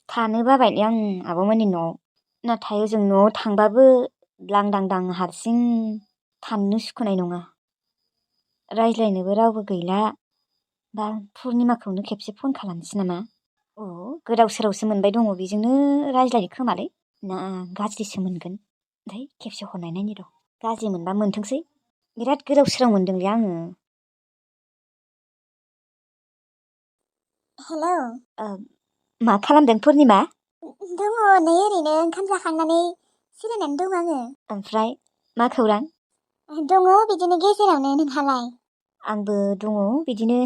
थानो बाबायलै आं आब'मोननि न'आव। नाथाय ओजों न'आव थांबाबो लांदांदां हारसिं थानोनो सुखुनाय नङा। रायज्लायनोबो रावबो गैला। बा पुर्निमाखौनो खेबसे फन खालामनोसै नामा? अ गोदाव सोरावसो मोनबाय दङ, बेजोंनो रायज्लायनो खोमालै। ना गाज्रिसो मोनगोन? ओमफ्राय खेबसे हरनाय नायनि र'। गाज्रि मोनबा मोनथोंसै। बिराद गोदाव सोराव मोनदोंलै आङो। हेलौ। मा खालामदों पुर्निमा? दङ नै ओरैनो ओंखाम जाखांनानै जिरायनानै दं आङो। ओमफ्राय मा खौरां? दङ बिदिनो गेजेरावनो, नोंहालाय? आंबो दङ बिदिनो।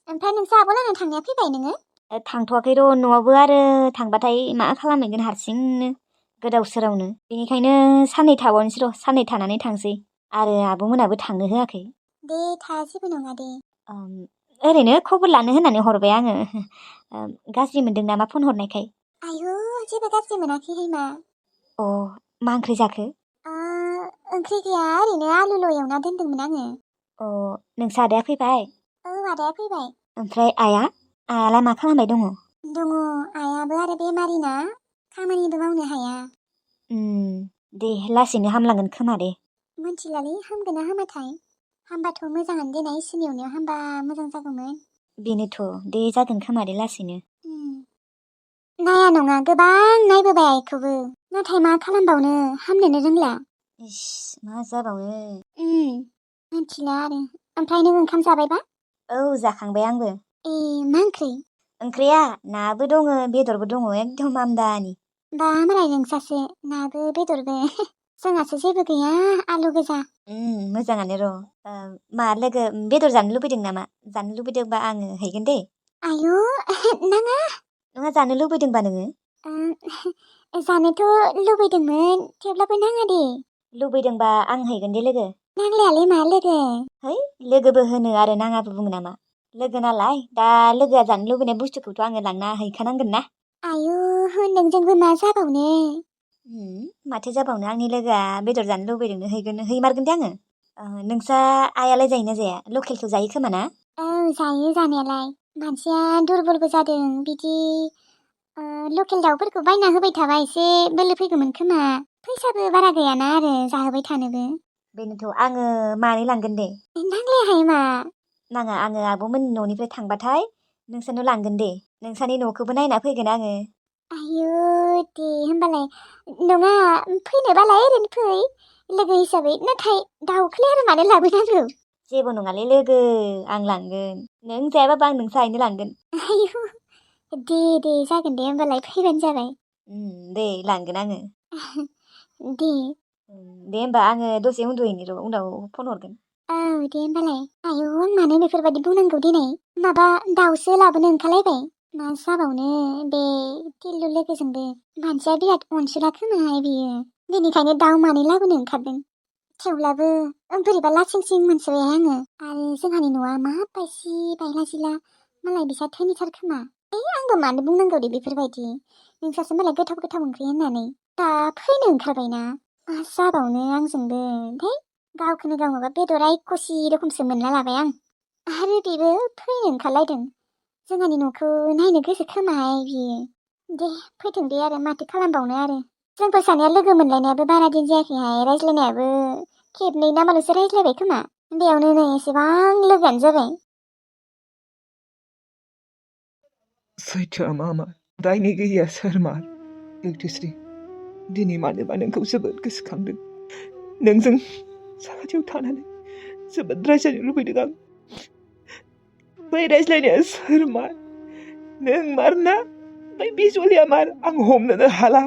ओमफ्राय नोंसा आब'लानाव थांनाया फैबाय नोङो? थांथ'वाखै र', न'आवबो आरो थांबाथाय मा खालामहैगोन हारसिंनो गोदाव सोरावनो। बेनिखायनो साननै थाबावनोसै र', साननै थानानै थांसै। आरो आब'मोनाबो थांनो होआखै। दे था, जेबो नङा दे। ओरैनो खबर लानो होननानै हरबाय आङो। गाज्रि मोनदों नामा फन हरनायखाय? आयु, जेबो गाज्रि मोनाखैहाय मा। अ मा ओंख्रि जाखो? ओंख्रि गैया, ओरैनो आलुल' एवना दोनदोंमोन आङो। अ नोंसा आदाया फैबाय? औ, आदाया फैबाय। ओमफ्राय आयालाय मा खालामबाय दङ? दङ, आयाबो आरो बेमारि ना, खामानिबो मावनो हाया। दे लासैनो हामलांगोन खोमा दे। मोनथिलालै हामगोन ना हामाथाय। हामबाथ' मोजाङानो देनाय, इसोरनि अननायाव हामबा मोजां जागौमोन। बेनोथ', दे जागोन खोमा दे लासैनो। नाया नङा, गोबां नायबोबाय आइखौबो, नाथाय मा खालामबावनो, हामनोनो रोंला। इस, मा जाबावनो। मिथिला आरो। ओमफ्राय नों ओंखाम जाबायबा? औ, जाखांबाय आंबो। ए, मा ओंख्रि? ओंख्रिया नाबो दङ बेदरबो दङ, एकदम आमदानि। बा मालाय नोंसासो, नाबो बेदरबो। जोंहासो जेबो गैया, आलु गोजा। मोजाङानो र'। मा लोगो बेदर जानो लुबैदों नामा? जानो लुबैदोंबा आङो हैगोन दे। आयु, नाङा। नङा, जानो लुबैदोंबा नोङो? जानोथ' लुबैदोंमोन, थेवब्लाबो नाङा दे। लुबैदोंबा आं हैगोन दे लोगो। नांलायालै मा लोगो। है, लोगोबो होनो आरो नाङाबो बुङो नामा? लोगो नालाय, दा लोगोआ जानो लुबैनाय बुस्थुखौथ' आङो लांना हैखानांगोन ना। आयु, नोंजोंबो मा जाबावनो। माथो जाबावनो, आंनि लोगोआ बेदर जानो लुबैदोंनो हैमारगोन दे आङो। नोंसा आयालाय जायोना जाया? लकेलखौ जायो खोमा ना? औ, जायो जानायालाय। मानसिया दुरबलबो जादों, बिदि लकेल दाउफोरखौ बायना होबाय थाबा एसे बोलो फैगौमोन खोमा। फैसाबो बारा गैयाना आरो जाहोबाय थानोबो। बेनोथ' आङो मानै लांगोन दे। नांलायाहाय मा। नाङा, आङो आब'मोननि न'निफ्राय थांबाथाय नोंसानाव लांगोन दे। नोंसानि न'खौबो नायना फैगोन आङो। आयु, दे होमबालाय। नङा, फैनोबालाय ओरैनो फै लोगो हिसाबै, नाथाय दाउखौलाय आरो मानो लाबोनांगौ? जेबो नङालै लोगो, आं लांगोन। नों जायाबाबो आं नोंसा आइनो लांगोन। आयु, दे जागोन दे होमबालाय, फैबानो जाबाय। दे लांगोन आङो। दे। दे होमबा आङो दसे उन्दुहैनि र', उनाव फन हरगोन। औ, दे होमबालाय। आयु, आं मानो बेफोरबायदि बुंनांगौ दिनै? माबा दाउसो लाबोनो ओंखारलायबाय। मा जाबावनो, बे टिल्लु लोगोजोंबो। मानसिया बिराद अनसुला खोमाहाय बियो, बेनिखायनो दाउ मानै लाबोनो ओंखारदों। थेवब्लाबो बोरैबा लासिंसिं मोनसोबाय आङो। आरो जोंहानि न'आ मा बायसि बायला जिला, मालाय बिसा धोनिथार खोमा। आंबो मानो बुंनांगौ दे बेफोरबायदि, नोंसासो मालाय गोथाव गोथाव ओंख्रि होननानै। दा फैनो ओंखारबायना, मा जाबावनो आंजोंबो। गावखौनो गाव माबा बेदर आइखसि रोखोमसो मोनना लाबाय आं। आरो बेबो फैनो ओंखारलायदों। जोंहानि न'खौ नायनो गोसो खोमाहाय बियो। दे फैथों दे, आरो माथो खालामबावनो आरो। जोंफोर सानैया लोगो मोनलायनायाबो बारा दिन जायाखैहाय, रायज्लायनायाबो खेबनै नामाल'सो रायज्लायबाय खोमा। बेयावनो नै एसेबां लोगोआनो जाबाय। सैथोआ मामा, दायनिगिरिया सोरमार? लैथोस्रि, दिनै मानोबा नोंखौ जोबोद गोसोखांदों। नोंजों साखाथियाव थानानै जोबोद रायज्लायनो लुबैदों आं। बै रायज्लायनाया सोरमार? नों मारना बै बिजुलिया मार? आं हमनोनो हाला।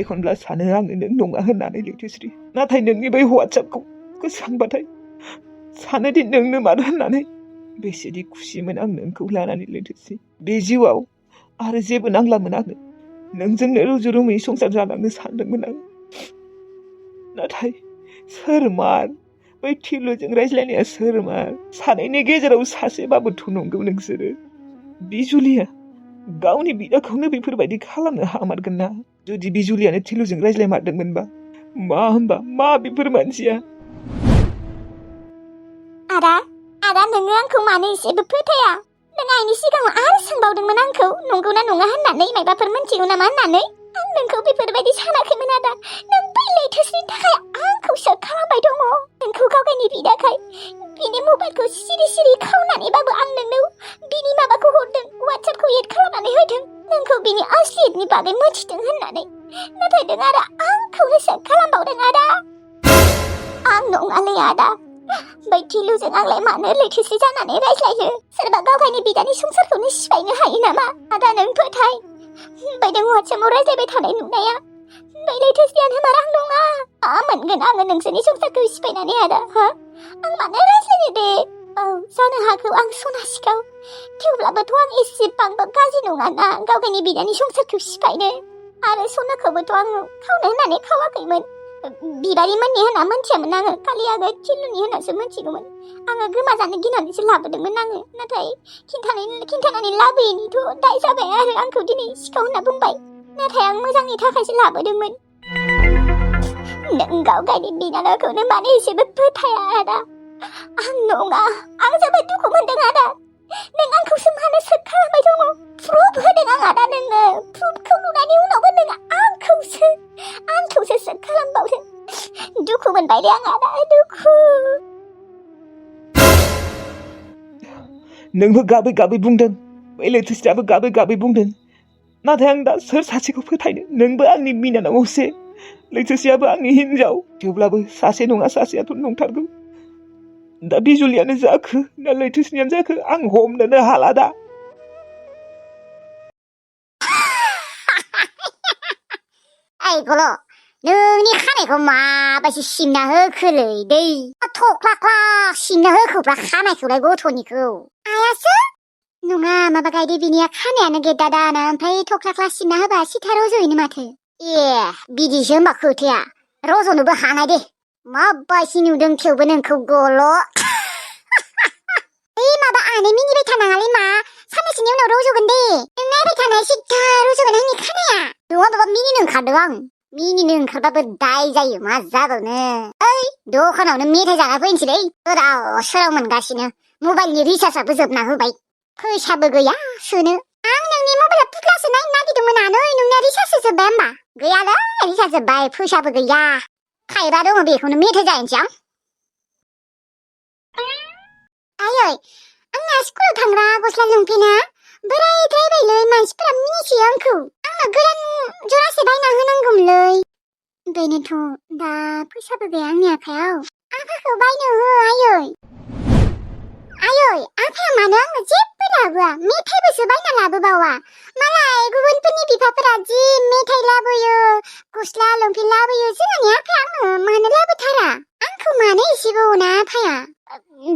एखनब्ला सानो आङो नों नङा होननानै लैथोस्रि, नाथाय नोंनि बै वाट्सएपखौ गोसोखांबाथाय सानोदि नोंनो मार होननानै। बेसेदि खुसिमोन आं नोंखौ लानानै लैथोस्रि। बे जिउआव आरो जेबो नांलामोन आंनो। नोंजोंनो रुजु रुमुयै संसार जालांनो सानदोंमोन आं। नाथाय सोरमार? बै टिल्लुजों रायज्लायनाया सोरमार? सानैनि गेजेराव सासेबाबोथ' नंगौ नोंसोरो। बिजुलिया गावनि बिदाखौनो बेफोरबायदि खालामनो हामारगोन ना? जुदि बिजुलियानो टिल्लुजों रायज्लायमारदोंमोनबा, मा बेफोर मानसिया? आदा नोङो आंखौ मानो एसेबो फोथाया? नों आंनि सिगाङाव आरो सोंबावदोंमोन आंखौ नंगौना नङा होननानै मायबाफोर मिन्थिगौ नामा होननानै आं नोंखौ बेफोरबायदि सानाखैमोन आदा नों बै लैथोस्रिनि थाखाय आंखौ सक खालामबाय दङ नोंखौ गावगायनि बिदाखाय बिनि मबाइलखौ सिरि सिरि खावनानैबाबो आं नोंनो बिनि माबाखौ हरदों वाट्सएपखौ एड खालामनानै होदों नोंखौ बिनि असलियतनि बागै मिथिदों होननानै नाथाय नों आरो आंखौनो सक खालामबावदों आदा आं नङालै आदा बै थिलुजों आंलाय मानो लैथोस्रि जानानै रायज्लायो सोरबा गावगायनि बिदानि संसारखौनो सिफायनो हायो नामा आदा नों फोथाय बै नों वाट्सएपआव रायज्लायबाय थानाय नुनाया बै लैथोस्रियानो मार आं नङा मा मोनगोन आङो नोंसोरनि संसारखौ सिफायनानै आदा हो आं मानो रायज्लायो दे औ जानो हागौ आं सना सिखाव थेवब्लाबोथ' आं एसेबांबो गाज्रि नङाना गावगायनि बिदानि संसारखौ सिफायनो आरो सनाखौबोथ' आं खावनो होननानै खावाखैमोन बिबारिमोननि होनना मोनथियामोन आङो खालि आङो थिलुनि होननासो मोनथिगौमोन आङो गोमाजानो गिनानैसो लाबोदोंमोन आङो नाथाय खिन्थानानै लाबोयैनिथ' दाय जाबाय आरो आंखौ दिनै सिखाव होनना बुंबाय नाथाय आं मोजांनि थाखायसो लाबोदोंमोन नों गावगायनि बिनानावखौनो मानो एसेबो फोथाया आदा आं नङा आं जोबोद दुखु मोनदों आदा नों आंखौसो मानो सक खालामबाय दङ प्रुफ होदों आं आदा नोंनो प्रुफखौ नुनायनि उनावबो नों आंखौसो सक खालामबावदों दुखु मोनबाय दे आं आदा दुखु नोंबो गाबै गाबै बुंदों बै लैथोस्रियाबो गाबै गाबै बुंदों नाथाय आं दा सोर सासेखौ फोथायनो नोंबो आंनि बिनानाव असे लैथोस्रियाबो आंनि हिनजाव थेवब्लाबो सासे नङा सासेयाथ' नंथारगौ दा बिजुलियानो जाखो ना लैथोस्रियानो जाखो आं हमनोनो हाला दा ओइ गल' नोंनि खानायखौ माबायदि सिनना होखोलै दै थख्ला ख्ला सिनना होखोब्ला खानायखौलाय गथ'निखौ आयासो नङा माबा गायदे बिनिया खानायानो गेद्दा दाना ओमफ्राय थख्ला ख्ला सिनना होबा सिथा रज'योनो माथो ए बिदिसो होमबा खोथाया रज'नोबो हानाय दे माबायदि नुदों थेवबो नोंखौ गल' ओइ माबा आनै मिनिबाय थानाङालै मा साननैसोनि उनाव रज'गोन दे नों नायबाय थानाय सिद्धा रज'गोन आंनि खानाया नङा बाबा मिनिनो ओंखारदों आं मिनिनो ओंखारबाबो दाय जायो मा जाबावनो ओइ दखानावनो मेथाइ जाना फैनोसैलै गोदाव सोराव मोनगासिनो मबाइलनि रिसार्जआबो जोबना होबाय फैसाबो गैया सोनो आं नोंनि मबाइला पुतलासो नायनो नागिरदोंमोन आनै नोंनिया रिसार्जसो जोब्बाय होमबा गैयालै रिसार्ज जोब्बाय फैसाबो गैया थाइबा दङ बेखौनो मेथाइ जाहैनोसै आं आयै आंना स्कुलाव थांग्रा गस्ला लंपेन्टआ बोरायद्रायबायलै मानसिफोरा मिनिसैयो आंखौ आंनो गोदान जरासे बायना होनांगौमोनलै बेनोथ' दा फैसाबो गैया आंनि आखायाव आफाखौ बायनो हो आयै आफाया मानो आंनो जेबो लाबोआ मेथाइबोसो बायना लाबोबावा मालाय गुबुनफोरनि बिफाफोरा जि मेथाइ लाबोयो गस्ला लंपेन्ट लाबोयो जोंहानि आफाया आंनो मानो लाबोथारा आंखौ मानो एसेबो अना आफाया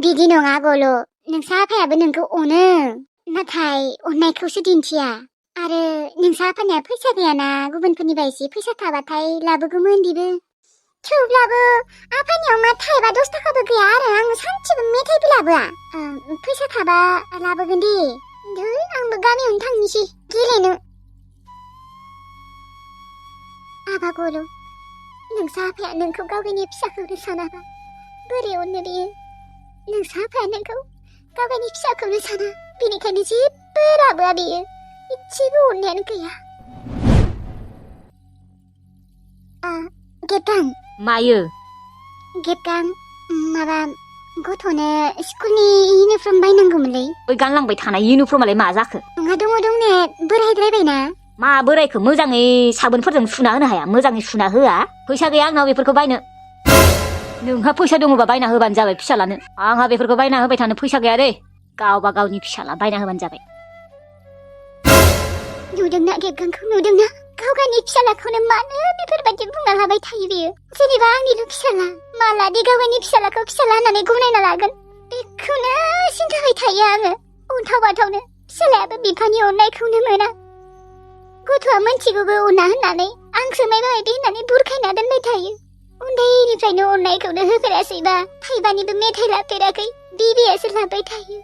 बिदि नङा गल' नोंसा आफायाबो नोंखौ अनो नाथाय अननायखौसो दिन्थिया आरो नोंसा आफानिया फैसा गैयाना गुबुनफोरनिबा एसे फैसा थाबाथाय लाबोगौमोन बिबो थेवब्लाबो आफानियाव मा थाइबा 10 थाखाबो गैया आरो आं सानसेबो मेथाइबो लाबोआ फैसा थाबा लाबोगोन दे आंबो गामियावनो थांनोसै गेलेनो आबा गल' नोंसा आफाया नोंखौ गावगायनि फिसाखौनो सानाबा बोरै अननो बियो नोंसा आफाया नोंखौ गावगायनि फिसाखौनो साना बेनिखायनो जेबो लाबोआ बियो इसेबो अननायानो गैया गेबगां मायो गेबगां माबा गथ'नो स्कुलनि इउनिफर्म बायनांगौमोनलै बै गानलांबाय थानाय इउनिफर्मालाय मा जाखो नङा दङ दंनाया बोरायद्रायबायना मा बोरायखौ मोजाङै साबोनफोरजों सुना होनो हाया मोजाङै सुना होआ फैसा गैया आंनाव बेफोरखौ बायनो नोंहा फैसा दङबा बायना होबानो जाबाय फिसालानो आंहा बेफोरखौ बायना होबाय थानो फैसा गैया दे गावबा गावनि फिसाला बायना होबानो जाबाय नुदोंना गेबगांखौ नुदोंना गावगायनि फिसालाखौनो मानो बेफोरबायदि बुंना लाबाय थायो बेयो जेनेबा आंनिल' फिसाला मालादि गावगायनि फिसालाखौ फिसाला होननानै गनायना लागोन बेखौनो सिन्थाबाय थायो आङो अन्थाव बाथावनो फिसालायाबो बिफानि अननायखौनो मोना गथ'आ मोनथिगौबो अना होननानै आंसो मायबा मायबि होननानै बुरखायना दोनबाय थायो उन्दैनिफ्रायनो अननायखौनो होफेरासैबा थाइबानिबो मेथाइ लाफेराखै बिबैयासो लाबाय थायो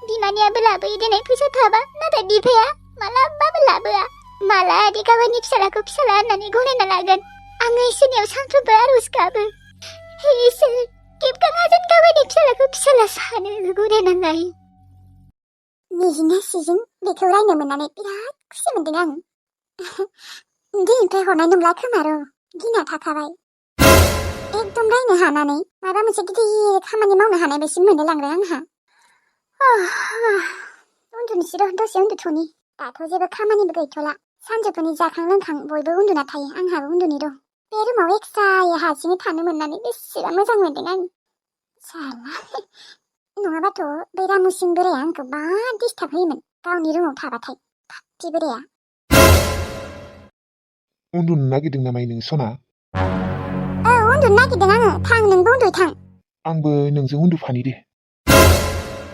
बिमानियाबो लाबोयो दिनै फैसा थाबा नाथाय बिफाया मालाबाबो लाबोआ मालादि गावनि फिसालाखौ फिसाला होननानै गनायना लागोन आङो इसोरनियाव सानफ्रोमबो आरज गाबो हे इसोर गेबगाङा जेन गावनि फिसालाखौ फिसाला सानो गनायना लायो मिजिंआ सिजिं बेखौ रायनो मोननानै बिराद खुसि मोनदों आं। दिनैनिफ्राय हरनाय नंला खोमा र', गिना थाखाबाय। एकदम रायनो हानानै माबा मोनसे गिदिर खामानि मावनो हानाय बायदि मोनलायलांबाय आंहा। उन्दुनोसै र', दसे उन्दुथ'नि। दाथ' जेबो खामानिबो गैथ'ला। सानजौफुनि जाखां लोंखां बयबो उन्दुना थायो, आंहाबो उन्दुनि र'। बे रुमाव एक्सायै हारसिङै थानो मोननानै बेसेबा मोजां मोनदों आं। साला नङाबाथ' बे रामुसिं बोराया आंखौ बिराद डिस्टार्ब होयोमोन गावनि रुमाव थाबाथाय, फाथि बोराया। उन्दुनो नागिरदों नामा नों सना? औ उन्दुनो नागिरदों आङो। थां नोंबो उन्दुयै थां। आंबो नोंजों उन्दुफानि दे।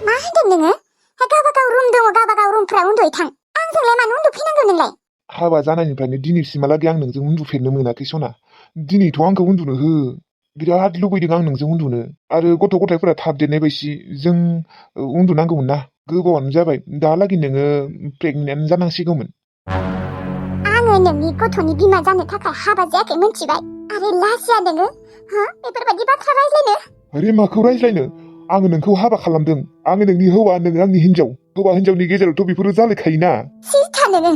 मा होनदों नोङो? गावबागाव रुम दङ, गावबागाव रुमफ्राव उन्दुयै थां। आंजोंलाय मानो उन्दुफैनांगौ नोंलाय? हाबा जानायनिफ्रायनो दिनैसिमहालागै आं नोंजों उन्दुफेरनो मोनाखै सना। दिनैथ' आंखौ उन्दुनो हो। बिराद लुबैदों आं नोंजों उन्दुनो। आरो गथ' गथायफोरा थाब देरनाय बायदि जों उन्दुनांगौमोन ना। गोबावानो जाबाय, दाहालागै नोङो प्रेगनेन्ट जानांसिगौमोन। आङो नोंनि गथ'नि बिमा जानो थाखाय हाबा जायाखै मिन्थिबाय। आरो लाजिया नोङो? बेफोरबायदि बाथ्रा रायज्लायनो? अरे माखौ रायज्लायनो? आङो नोंखौ हाबा खालामदों। आङो नोंनि हौवा, नोङो आंनि हिनजाव। हौवा हिनजावनि गेजेरावथ' बेफोरो जालायखायोना। सिथा नोङो।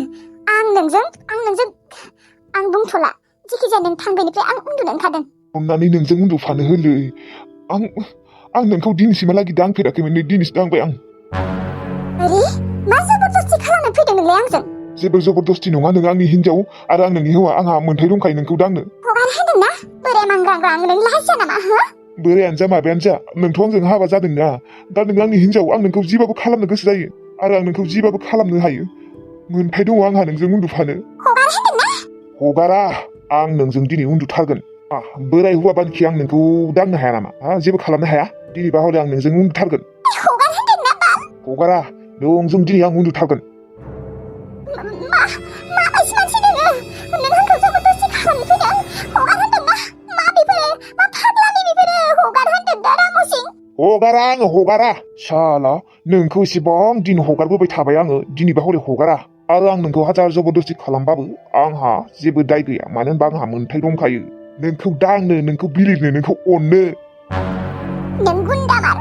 आं बुंथ'ला। जिखिजाया नों थां बेनिफ्राय, आं उन्दुनो ओंखारदों। अननानै नोंजों उन्दुफानो होलै। आं नोंखौ दिनैसिमहालागै दांफेराखैमोन, नै दिनैसो दांबाय आं। अरे मा जबरदस्ति खालामनो फैदों नोंलाय आंजों? जेबो जबरदस्ति नङा, नों आंनि हिनजाव आरो आं नोंनि हौवा। आंहा मोन्थाय दंखायो नोंखौ दांनो। हगार होदोंना बोराय मांग्रांग्रां, नों लाजिया नामा? बोरायानो जा माबायानो जा, नोंथ' आंजों हाबा जादोंना। दा नों आंनि हिनजाव, आं नोंखौ जिबाबो खालामनो गोसो जायो। आरो आं नोंखौ जिबाबो खालामनो हायो। मोन्थाय दङ आंहा नोंजों उन्दुफानो। हगार होदोंना? हगारा। आं नोंजों दिनै उन्दुथारगोन। बोराय हौवा बानखि आं नोंखौ दांनो हाया नामा? जेबो खालामनो हाया? दिनैबा हले आं नोंजों उन्दुथारगोन। हगार होदोंना बाल? हगारा। नोंजों दिनै आं उन्दुथारगोन। माबायदि मानसि नोङो? नों आंखौ जबरदस्ति खालामनो फैदों? हगार होदोंना? मा बेफोरो? मा फाग्लानि बेफोरो? हगार होदों दा रामुसिं? हगारा, आङो हगारा। साला नोंखौ एसेबां दिन हगारबोबाय थाबाय आङो, दिनैबा हले हगारा। आरो आं नोंखौ हाजार जबरदस्ति खालामबाबो आंहा जेबो दाय गैया। मानो होनबा आंहा मोन्थाय दंखायो। नोंखौ दांनो, नोंखौ बिलिरनो, नोंखौ अननो। नों गुन्दामार,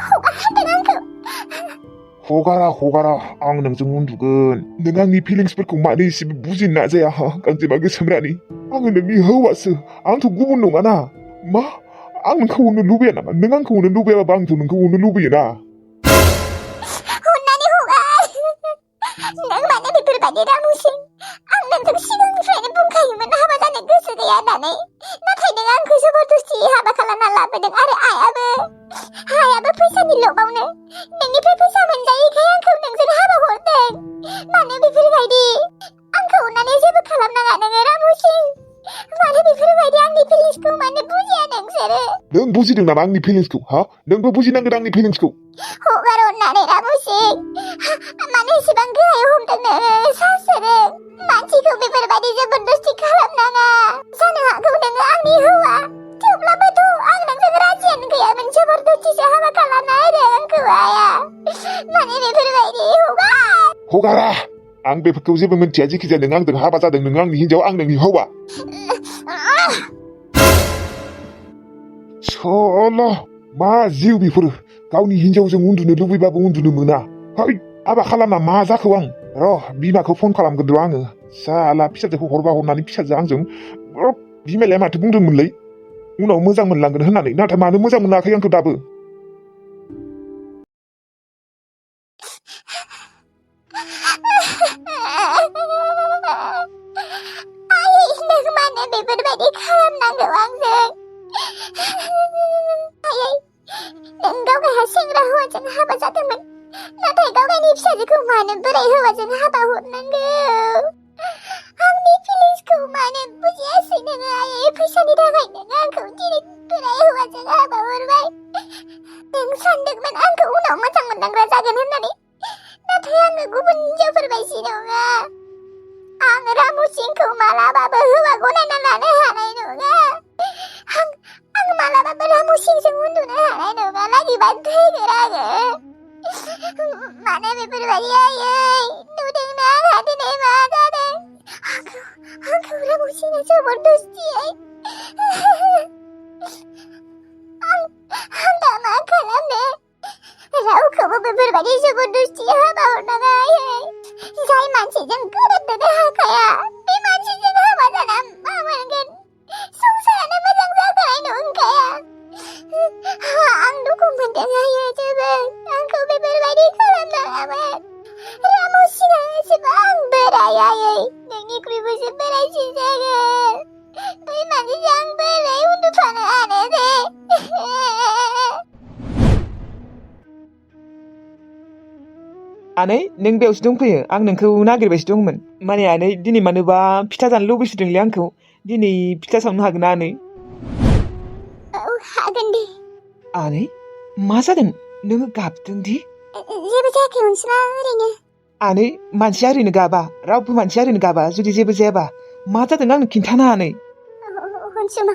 हगार होदों आंखौ। हगारा। आं नोंजों उन्दुगोन। नों आंनि फिलिंसफोरखौ मानो एसेबो बुजिनो नाजाया? गांजेमा गोसोम रानि, आङो नोंनि हौवासो। आंथ' गुबुन नङाना। मा? आं नोंखौ अननो लुबैया नामा? नों आंखौ अननो लुबैयाबाबो आंथ' नोंखौ अननो लुबैयोना। अननानै हगार। नों मानो बेफोरबायदि रामुसिं? आं नोंखौ सिगांनिफ्रायनो बुंखायोमोन हाबा जानो गोसो गैया होननानै। नाथाय नों आंखौ जबरदस्ति हाबा खालामना लाबोदों। आरो आइयाबो फैसानि लबावनो नोंनिफ्राय फैसा मोनजायैखाय आंखौ नोंजों हाबा हरदों। मानो बेफोरबायदि? आंखौ अननानै जेबो खालामनाङा नोङो रामुसिं। मानो बेफोरबायदि? आंनि फिलिंसखौ मानो बुजिया नोंसोरो? नों बुजिदों नामा आंनि फिलिंसखौ? नोंबो बुजिनांगोन आंनि फिलिंसखौ। हगार अननानै रामुसिं। मानो एसेबां गोहायाव हमदों नोङो? सासोरो मानसिखौ बेफोरबायदि जबरदस्ति खालामनाङा। जानो हागौ नोङो आंनि हौवा, थेवब्लाबोथ' आं नोंजों राजियानो गैयामोन। जबरदस्तिसो हाबा खालामना होदों आंखौ आइया। मानो बेफोरबायदि? हगारा। आं बेफोरखौ जेबो मिन्थिया। जेखिजाया नों आंजों हाबा जादों। नों आंनि हिनजाव, आं नोंनि हौवा। साला मा जिउ बेफोरो? गावनि हिनजावजों उन्दुनो लुबैबाबो उन्दुनो मोना। हाबा खालामना मा जाखो आं? र' बिमाखौ फन खालामगोन र' आङो। साला फिसाजोखौ हरबा हरनानै फिसाजोआ आंजों बिमालाया माथो बुंदोंमोनलै? उनाव मोजां मोनलांगोन होननानै। नाथाय मानो मोजां मोनाखै आंखौ दाबो? नों मानो बेफोरबायदि खालामनांगौ आंजों? नों गावगायहा सेंग्रा हौवाजों हाबा जादोंमोन, नाथाय गावगायनि फिसाजोखौ मानो बोराय हौवाजों हाबा हरनांगौ? आंनि फिलिंसखौ मानो बुजियासै नोङो आयै? फैसानि थाखाय नों आंखौ दिनै बोराय हौवाजों हाबा हरबाय। नों सानदोंमोन आंखौ उनाव मोजां मोनदांग्रा जागोन होननानै, नाथाय आङो गुबुन हिनजावफोर बायदि नङा। आं रामुसिंखौ मालाबाबो हौवा गनायना लानो हानाय नङा। आं मालाबाबो रामुसिंजों उन्दुनो हानाय नङा। लागिबानो थैगोन आङो। मानो बेफोरबायदि आयै? नुदोंना आंहा दिनै मा जादों? आंखौ रामुसिंआ जबरदस्तियै। आं दा मा खालामनो? रावखौबो बेफोरबायदि बेफोरबायदि जबरदस्ति हाबा हरनाङा आयै जाय मानसिजों गोरोबनोनो हाखाया बे मानसिजों हाबा जाना मा मोनगोन संसारानो मोजां जाखानाय नंखाया आं दुखु मोनदों आयै जोबोद आंखौ बेफोरबायदि खालामनाङामोन रामु सिगां एसेबां बोराय आयै नोंनिख्रुइबोसो बोरायसिन जागोन बै मानसिजों आं बोरै उन्दुफानो हानो दे आनै नों बेयावसो दंफैयो आं नोंखौ नागिरबायसो दंमोन माने आनै दिनै मानोबा फिथा जानो लुबैसोदोंलै आंखौ दिनै फिथा सावनो हागोन ना आनै औ हागोन दे आनै मा जादों नोङो गाबदों दि जेबो जायाखै अनसुमा ओरैनो आनै मानसिया ओरैनो गाबा रावबो मानसिया ओरैनो गाबा जुदि जेबो जायाबा मा जादों आंनो खिन्थानो आनै अनसुमा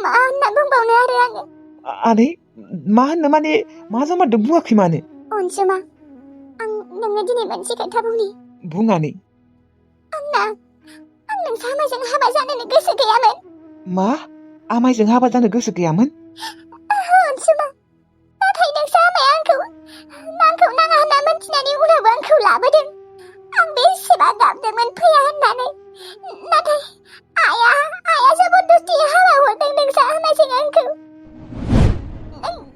मा होनना बुंबावनो आरो आङो आनै मा होननो माने मा जामारदों बुङाखै मानो अनसुमा आं नोंनो दिनै मोनसे खोथा बुंनि बुं आनै आं नोंसा आमाइजों हाबा जानोनो गोसो गैयामोन मा आमाइजों हाबा जानो गोसो गैयामोन अनसुमा नाथाय नोंसा आमाया आंखौ नाङा होनना मोनथिनायनि उनावबो आंखौ लाबोदों आं बेसेबा गाबदोंमोन फैया होननानै नाथाय आइया जबरदस्ति हाबा हरदों नोंसा आमाइजों आंखौ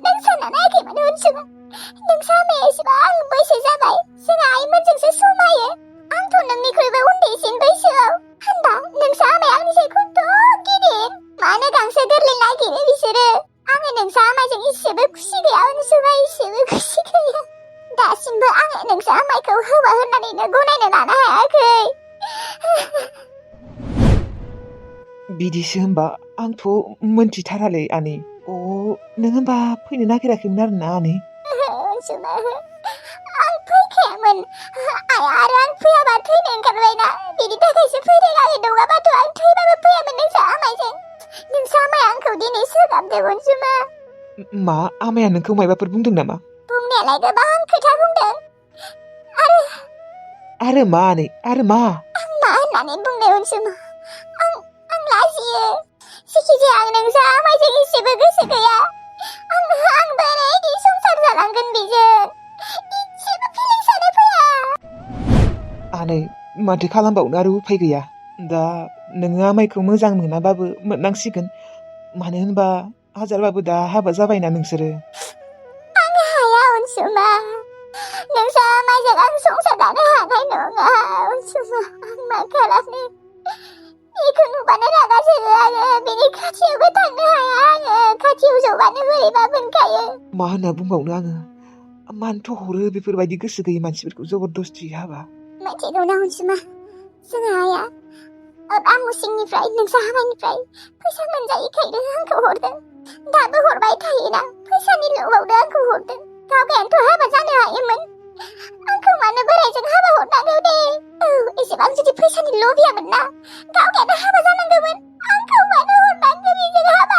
नों सानना नायाखैमोन अनसुमा नोंसा आमाया एसेबां बैसो जाबाय जोंहा आइमोनजोंसो समायो आंथ' नोंनिख्रुइबो उन्दैसिन बैसोआव होनबा नोंसा आमाया आंनिसाय खथ' गिदिर मानो गांसो गोरलै नागिरो बिसोरो आङो नोंसा आमाइजों इसेबो खुसि गैया अनसुमा इसेबो खुसि गैया दासिमबो आङो नोंसा आमाइखौ हौवा होननानैनो गनायनो लानो हायाखै बिदिसो होमबा आंथ' मोनथिथारालै आनै नों होमबा फैनो नागिराखैमोन आरोना आनै अनसुमा आं फैखायामोन आइया आरो आं फैयाबा थैनो ओंखारबायना बिनि थाखायसो फैदों आङो नङाबाथ' आं थैबाबो फैयामोन नोंसा आमाइजों नोंसा आमाया आंखौ दिनै सोगाबदों अनसुमा मा आमाया नोंखौ मायबाफोर बुंदों नामा बुंनायालाय गोबां खोथा बुंदों आरो मा आनै आरो मा आं मा होननानै बुंनो अनसुमा आं लाजियो जिखिजाया आं नोंसा आमाइजों एसेबो गोसो गैया आं बोरैदि संसार जालांगोन बेजों इसेबो फिलिंसानो फैया आनै माथो खालामबावनो आरो उफाय गैया दा नोङो आमाइखौ मोजां मोनाबाबो मोननांसिगोन मानो होनबा हाजारबाबो दा हाबा जाबायना नोंसोरो आं हाया अनसुमा नोंसा आमाइजों आं संसार जानो हानाय नङा अनसुमा आं मा खालामनो बेखौ नुबानो रागा जोङो आङो बेनि खाथियावबो थांनो हाया आङो खाथियाव जबानो बोरैबा मोनखायो मा होनना बुंबावनो आङो मानोथ' हरो बेफोरबायदि गोसो गैयै मानसिफोरखौ जबरदस्ति हाबा मिथिगौना अनसुमा जोंहा आइया आमुसिंनिफ्राय नोंसा आमाइनिफ्राय फैसा मोनजायैखायनो आंखौ हरदों दाबो हरबाय थायोना फैसानि लबावनो आंखौ हरदों गावगायानोथ' हाबा जानो हायोमोन आंखौ मानो बोरायजों हाबा हरनांगौ दे औ एसेबां जुदि फैसानि लबियामोन ना गावगायानो हाबा जानांगौमोन आंखौ मानो हरनांगौ बेजों हाबा